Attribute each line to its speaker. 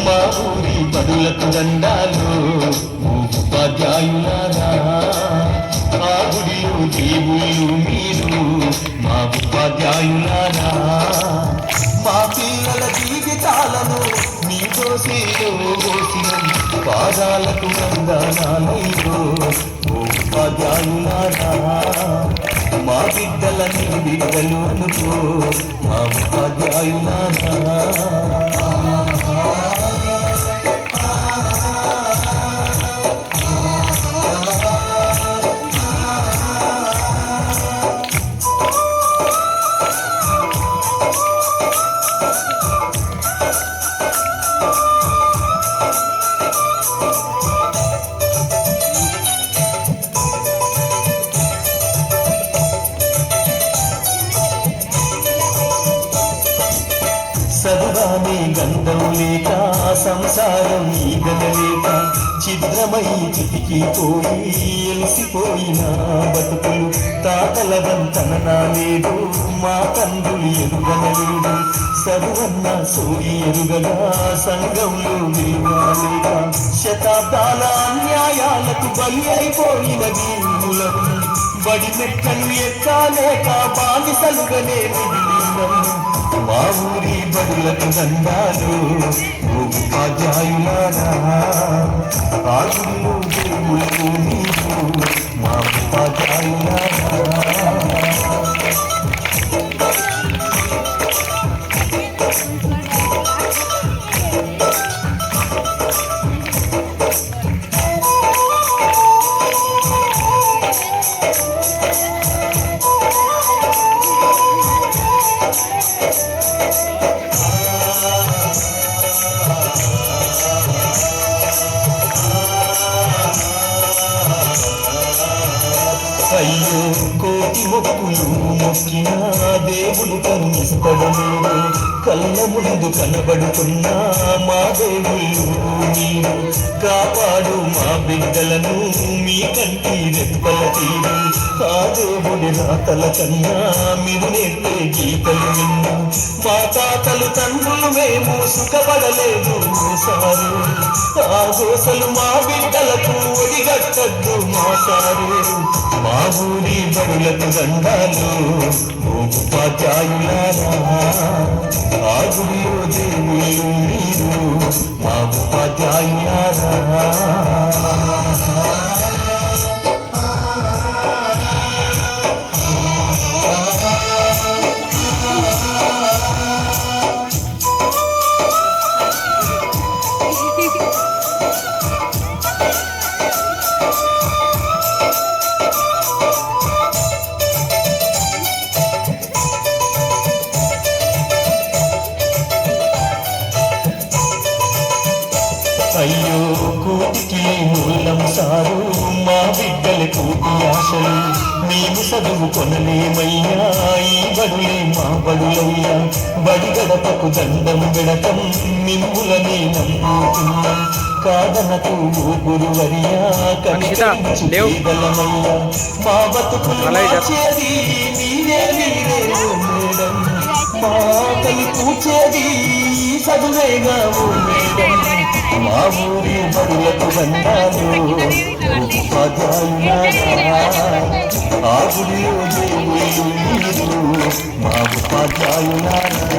Speaker 1: మా ఊరి బడులకు దండాలు ఉపాధ్యాయులారా, ఆ గుడిలో దేవుళ్ళు మీరు మా ఉపాధ్యాయులారా. మా పిల్లల జీవితాలను మీ దోషేలో పోసిన పాదాలకు వందనాలయ్యో ఉపాధ్యాయులారా. మా బిడ్డలని బిడ్డలు అనుకో మా ఉపాధ్యాయులారా. చదువానే గంధం లేక సంసారం ఈగలేక చిద్రమై చితికిపోయి ఎలిసిపోయిన బతుకులు తాతల వంతన లేదు మా తండ్రులు ఎరుగనలేడు. చదువన్న సూరి ఎరుగగా సంఘంలో విలువలేక శతాబ్దాల అన్యాయాలకు బలి అయిపోయిన వీరులను బడి మెట్టలు ఎక్కాలేక బానిసలుగానే మిగిలినను. మా ఊరి బడులకు దండాలు ఉపాధ్యాయులారా, ఆ గుడిలో దేవుళ్ళు నీవు మా ఉపాధ్యాయులారా. అయ్యో కోటి మొక్కులు మొక్కిన దేవుడు కరుణిస్తడలేడు. కళ్ళ ముందు కనబడుతున్నా మా దేవుళ్ళు మీరు కాపాడు మా బిడ్డలను మీ కంటి రెప్పల తీరు. ఆ దేవుడి రాతల కన్నా మీరు నేర్పే గీతలు విన్నా మా తాతలు తండ్రులు మేము సుఖపడలేదు సారు. ఆ దోసలు మా బిడ్డలకు ఒడిగట్టద్దు మా సారు. మా ఊరి బడులకు దండాలు ఉపాధ్యాయులారా, ఆ గుడిలో దేవుళ్ళు మీరు మా ఉపాధ్యాయులారా. అయ్యో కోటికి మూలం సారు మా బిడ్డల కోటి ఆశలు మేము చదువు కొనలేమయ్యా. ఈ బడులే మా బడులయ్యా, బడి గడపకు దండం పెడతం మిమ్ములనే నమ్ముతున్నాం. కాదనకు గురువర్యా కనిపించుగలమయ్యా, మా బతుకులు మార్చేది మీరే మీరే మేడం. మా తల్లి కూర్చేది చదువేగా మేడం. మా ఊరి బడులకు దండాలు ఉపాధ్యాయులారా, ఆ గుడిలో దేవుళ్ళు మీరు మా ఉపాధ్యాయులారా.